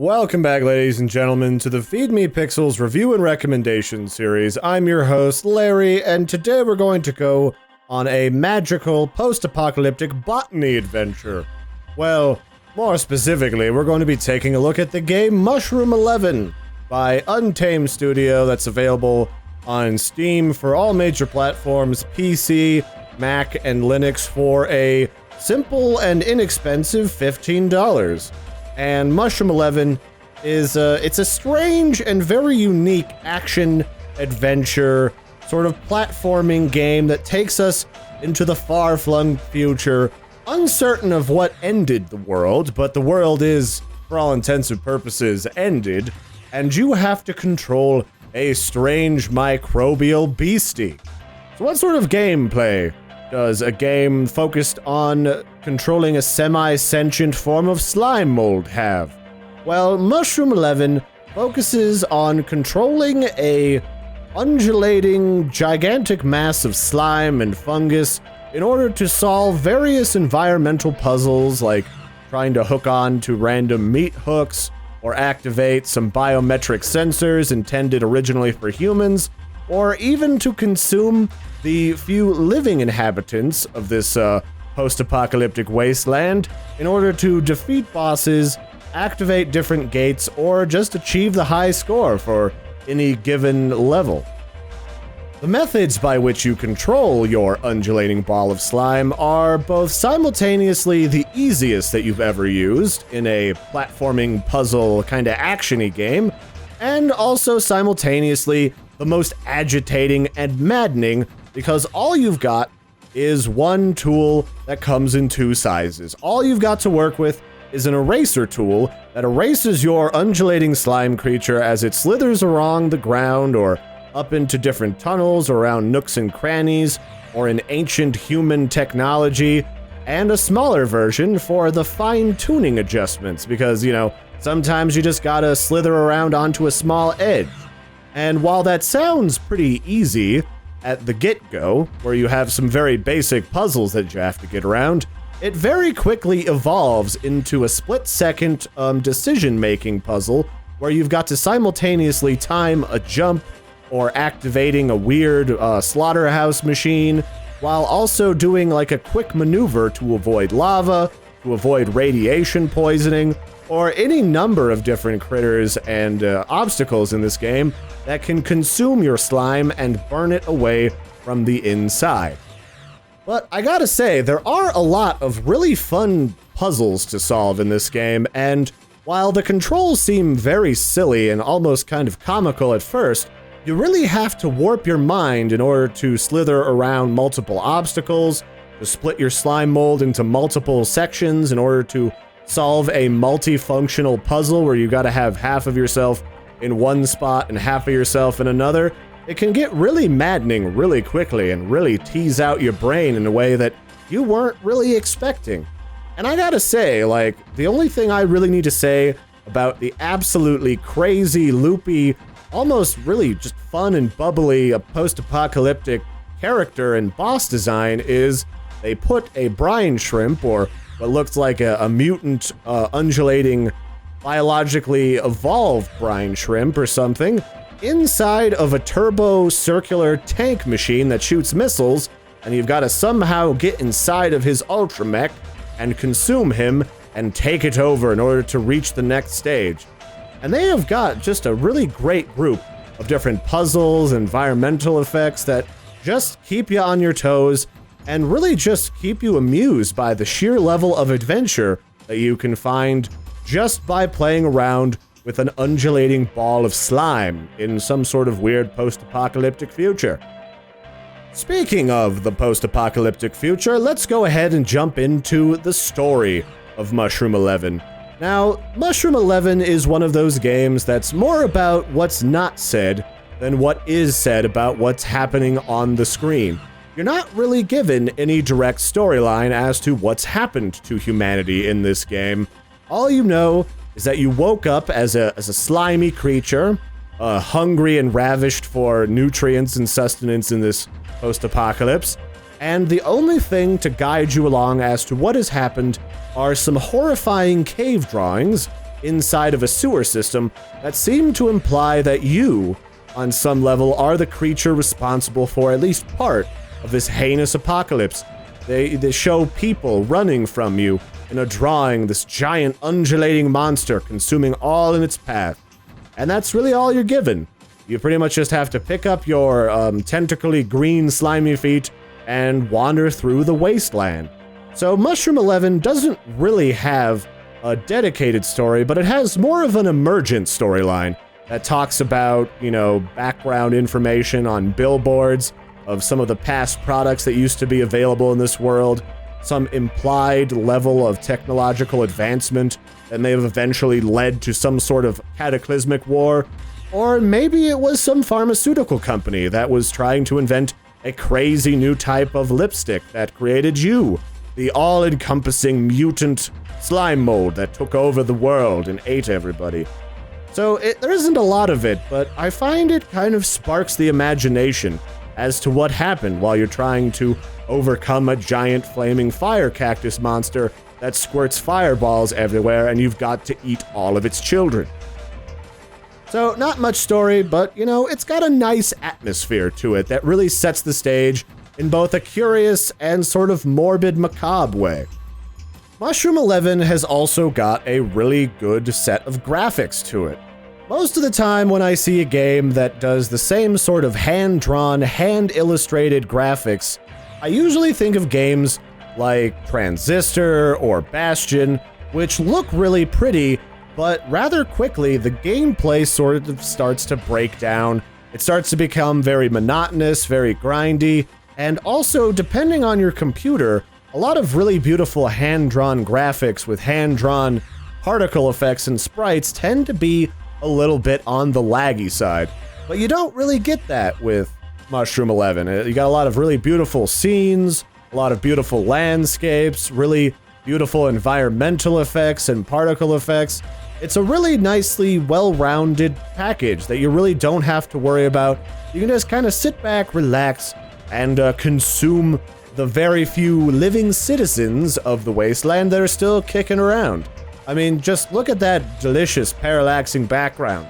Welcome back, ladies and gentlemen, to the Feed Me Pixels review and recommendation series. I'm your host, Larry, and today we're going to go on a magical post-apocalyptic botany adventure. Well, more specifically, we're going to be taking a look at the game Mushroom 11 by Untamed Studio that's available on Steam for all major platforms, PC, Mac, and Linux for a simple and inexpensive $15. And Mushroom 11 is it's a strange and very unique action adventure sort of platforming game that takes us into the far-flung future, uncertain of what ended the world, but the world is, for all intents and purposes, ended, and you have to control a strange microbial beastie. So what sort of gameplay does a game focused on controlling a semi-sentient form of slime mold have? Well, Mushroom 11 focuses on controlling a undulating, gigantic mass of slime and fungus in order to solve various environmental puzzles like trying to hook on to random meat hooks or activate some biometric sensors intended originally for humans, or even to consume the few living inhabitants of this post-apocalyptic wasteland in order to defeat bosses, activate different gates, or just achieve the high score for any given level. The methods by which you control your undulating ball of slime are both simultaneously the easiest that you've ever used in a platforming puzzle kind of action-y game, and also simultaneously the most agitating and maddening, because all you've got is one tool that comes in two sizes. All you've got to work with is an eraser tool that erases your undulating slime creature as it slithers along the ground or up into different tunnels around nooks and crannies or in ancient human technology, and a smaller version for the fine-tuning adjustments because, you know, sometimes you just gotta slither around onto a small edge. And while that sounds pretty easy at the get-go, where you have some very basic puzzles that you have to get around, it very quickly evolves into a split-second decision-making puzzle where you've got to simultaneously time a jump or activating a weird slaughterhouse machine, while also doing like a quick maneuver to avoid lava, to avoid radiation poisoning, or any number of different critters and obstacles in this game that can consume your slime and burn it away from the inside. But I gotta say, there are a lot of really fun puzzles to solve in this game, and while the controls seem very silly and almost kind of comical at first, you really have to warp your mind in order to slither around multiple obstacles, to split your slime mold into multiple sections in order to solve a multifunctional puzzle where you gotta have half of yourself in one spot and half of yourself in another. It can get really maddening really quickly and really tease out your brain in a way that you weren't really expecting. And I gotta say, like, the only thing I really need to say about the absolutely crazy, loopy, almost really just fun and bubbly post-apocalyptic character and boss design is they put a brine shrimp, or what looks like a mutant, undulating, biologically evolved brine shrimp or something, inside of a turbo-circular tank machine that shoots missiles, and you've got to somehow get inside of his ultramech and consume him and take it over in order to reach the next stage. And they have got just a really great group of different puzzles, environmental effects that just keep you on your toes and really just keep you amused by the sheer level of adventure that you can find just by playing around with an undulating ball of slime in some sort of weird post-apocalyptic future. Speaking of the post-apocalyptic future, let's go ahead and jump into the story of Mushroom 11. Now, Mushroom 11 is one of those games that's more about what's not said than what is said about what's happening on the screen. You're not really given any direct storyline as to what's happened to humanity in this game. All you know is that you woke up as a slimy creature, hungry and ravished for nutrients and sustenance in this post-apocalypse, and the only thing to guide you along as to what has happened are some horrifying cave drawings inside of a sewer system that seem to imply that you, on some level, are the creature responsible for at least part of this heinous apocalypse. They show people running from you in a drawing, this giant undulating monster consuming all in its path. And that's really all you're given. You pretty much just have to pick up your tentacly green slimy feet and wander through the wasteland. So Mushroom 11 doesn't really have a dedicated story, but it has more of an emergent storyline that talks about, you know, background information on billboards of some of the past products that used to be available in this world, some implied level of technological advancement that may have eventually led to some sort of cataclysmic war, or maybe it was some pharmaceutical company that was trying to invent a crazy new type of lipstick that created you, the all-encompassing mutant slime mold that took over the world and ate everybody. So there isn't a lot of it, but I find it kind of sparks the imagination as to what happened while you're trying to overcome a giant flaming fire cactus monster that squirts fireballs everywhere, and you've got to eat all of its children. So, not much story, but, you know, it's got a nice atmosphere to it that really sets the stage in both a curious and sort of morbid macabre way. Mushroom 11 has also got a really good set of graphics to it. Most of the time when I see a game that does the same sort of hand-drawn, hand-illustrated graphics, I usually think of games like Transistor or Bastion, which look really pretty, but rather quickly the gameplay sort of starts to break down. It starts to become very monotonous, very grindy, and also, depending on your computer, a lot of really beautiful hand-drawn graphics with hand-drawn particle effects and sprites tend to be a little bit on the laggy side. But you don't really get that with Mushroom 11. You got a lot of really beautiful scenes, a lot of beautiful landscapes, really beautiful environmental effects and particle effects. It's a really nicely well-rounded package that you really don't have to worry about. You can just kind of sit back, relax, and consume the very few living citizens of the wasteland that are still kicking around. I mean, just look at that delicious parallaxing background.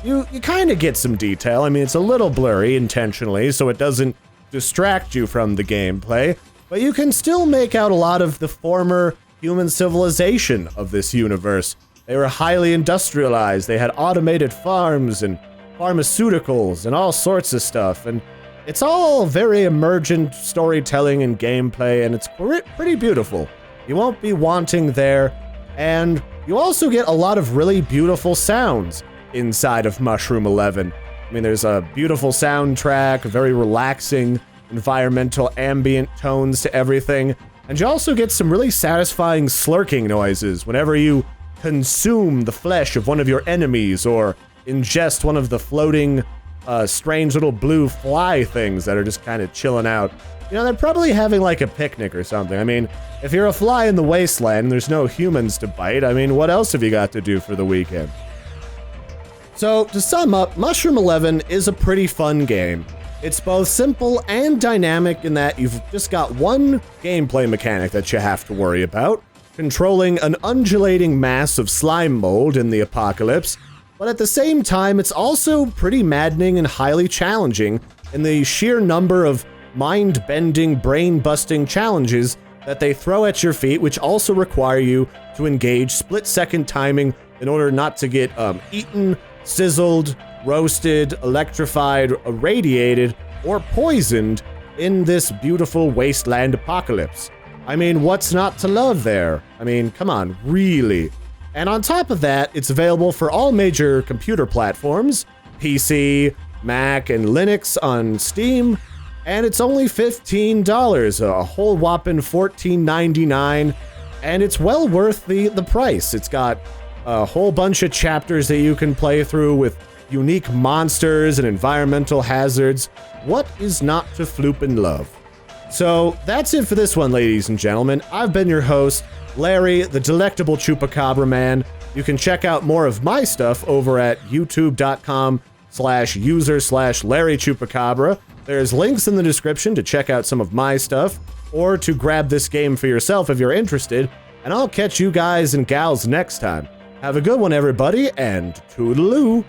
You kind of get some detail. I mean, it's a little blurry intentionally, so it doesn't distract you from the gameplay, but you can still make out a lot of the former human civilization of this universe. They were highly industrialized, they had automated farms and pharmaceuticals and all sorts of stuff, and it's all very emergent storytelling and gameplay, and it's pretty beautiful. You won't be wanting there, and you also get a lot of really beautiful sounds inside of Mushroom 11. I mean, there's a beautiful soundtrack, very relaxing environmental ambient tones to everything, and you also get some really satisfying slurking noises whenever you consume the flesh of one of your enemies or ingest one of the floating strange little blue fly things that are just kind of chilling out. You know, they're probably having like a picnic or something. I mean, if you're a fly in the wasteland and there's no humans to bite, I mean, what else have you got to do for the weekend? So, to sum up, Mushroom 11 is a pretty fun game. It's both simple and dynamic in that you've just got one gameplay mechanic that you have to worry about, controlling an undulating mass of slime mold in the apocalypse, but at the same time, it's also pretty maddening and highly challenging in the sheer number of mind-bending, brain-busting challenges that they throw at your feet, which also require you to engage split-second timing in order not to get eaten, sizzled, roasted, electrified, irradiated, or poisoned in this beautiful wasteland apocalypse. I mean, what's not to love there? I mean, come on, really? And on top of that, it's available for all major computer platforms, PC, Mac, and Linux on Steam, and it's only $15, a whole whopping $14.99, and it's well worth the price. It's got a whole bunch of chapters that you can play through with unique monsters and environmental hazards. What is not to floop and love? So that's it for this one, ladies and gentlemen. I've been your host, Larry, the Delectable Chupacabra Man. You can check out more of my stuff over at youtube.com/user/Larry Chupacabra. There's links in the description to check out some of my stuff, or to grab this game for yourself if you're interested, and I'll catch you guys and gals next time. Have a good one, everybody, and toodaloo!